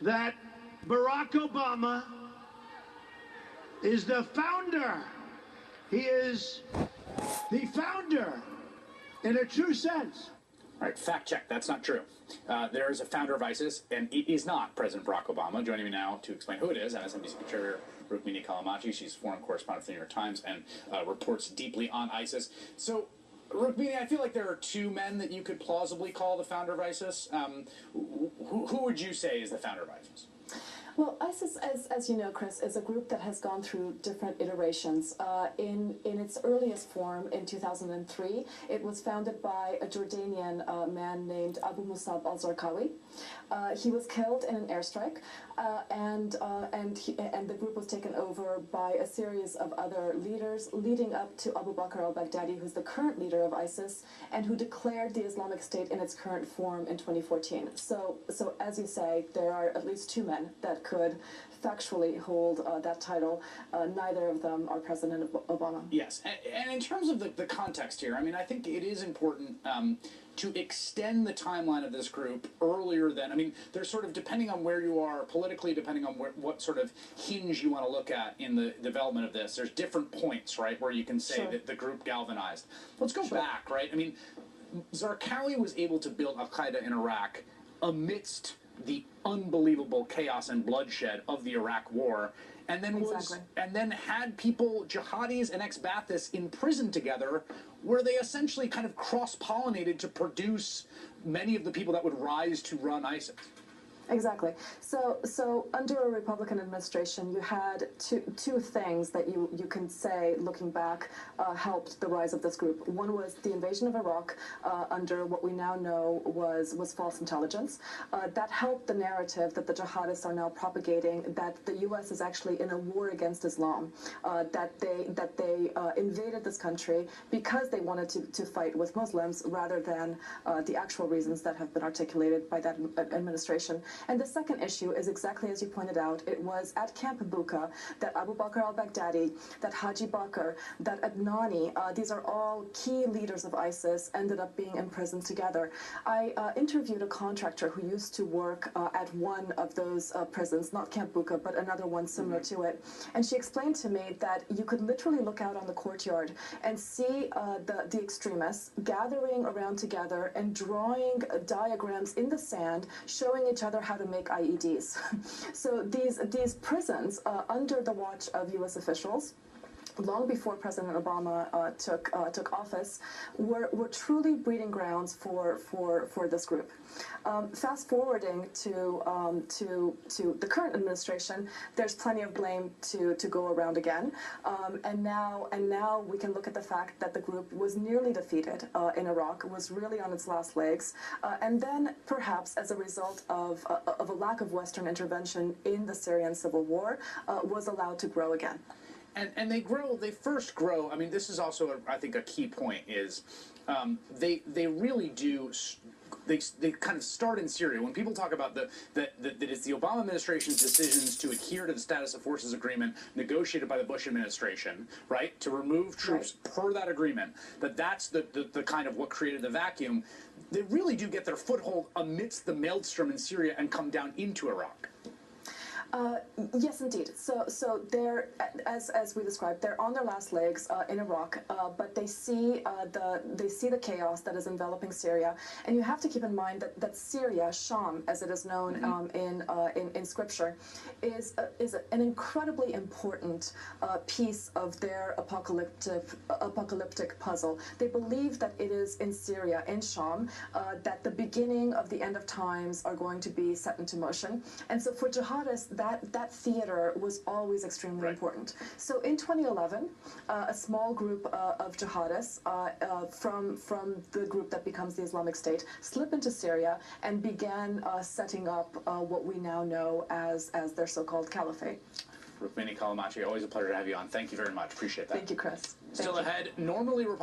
that Barack Obama is the founder. He is the founder in a true sense. All right, fact check. That's not true. There is a founder of ISIS, and it is not President Barack Obama. Joining me now to explain who it is, MSNBC contributor Rukmini Callimachi. She's foreign correspondent for the New York Times and reports deeply on ISIS. So, Rukmini, I feel like there are two men that you could plausibly call the founder of ISIS. Who would you say is the founder of ISIS? Well, ISIS, as you know, Chris, is a group that has gone through different iterations. In its earliest form, in 2003, it was founded by a Jordanian man named Abu Musab al-Zarqawi. He was killed in an airstrike, and the group was taken over by a series of other leaders, leading up to Abu Bakr al-Baghdadi, who's the current leader of ISIS, and who declared the Islamic State in its current form in 2014. So as you say, there are at least two men that could factually hold that title. Neither of them are President Obama. Yes, and in terms of the context here, I mean, I think it is important to extend the timeline of this group earlier than, I mean, there's sort of, depending on where you are politically, depending on what sort of hinge you want to look at in the development of this, there's different points, right, where you can say that the group galvanized. Let's go back, right? I mean, Zarqawi was able to build al-Qaeda in Iraq amidst the unbelievable chaos and bloodshed of the Iraq War, and then had people, jihadis and ex-Baathists, in prison together, where they essentially kind of cross-pollinated to produce many of the people that would rise to run ISIS. Exactly. So under a Republican administration, you had two things that you can say, looking back, helped the rise of this group. One was the invasion of Iraq under what we now know was false intelligence. That helped the narrative that the jihadists are now propagating, that the U.S. is actually in a war against Islam, that they invaded this country because they wanted to fight with Muslims rather than the actual reasons that have been articulated by that administration. And the second issue is exactly as you pointed out. It was at Camp Bucca that Abu Bakr al-Baghdadi, that Haji Bakr, that Adnani, these are all key leaders of ISIS, ended up being imprisoned together. I interviewed a contractor who used to work at one of those prisons, not Camp Bucca, but another one similar to it. And she explained to me that you could literally look out on the courtyard and see the extremists gathering around together and drawing diagrams in the sand, showing each other how to make IEDs. So these prisons, under the watch of U.S. officials, long before President Obama took office, were truly breeding grounds for this group. Fast forwarding to the current administration, there's plenty of blame to go around again, and now we can look at the fact that the group was nearly defeated in Iraq, was really on its last legs, and then perhaps as a result of a lack of Western intervention in the Syrian civil war, was allowed to grow again. And they first grow, I mean, this is also, I think, a key point, is they really do, they kind of start in Syria. When people talk about that it's the Obama administration's decisions to adhere to the Status of Forces Agreement negotiated by the Bush administration, right, to remove troops per that agreement, that's the kind of what created the vacuum. They really do get their foothold amidst the maelstrom in Syria and come down into Iraq. Yes, indeed. So they're, as we described, they're on their last legs in Iraq, but they see the chaos that is enveloping Syria, and you have to keep in mind that Syria, Sham, as it is known in Scripture, is an incredibly important piece of their apocalyptic puzzle. They believe that it is in Syria, in Sham, that the beginning of the end of times are going to be set into motion, and so for jihadists, that theater was always extremely important. So in 2011, a small group of jihadists from the group that becomes the Islamic State slip into Syria and began setting up what we now know as their so-called caliphate. Rukmini Callimachi, always a pleasure to have you on. Thank you very much. Appreciate that. Thank you, Chris. Still ahead, normally Republicans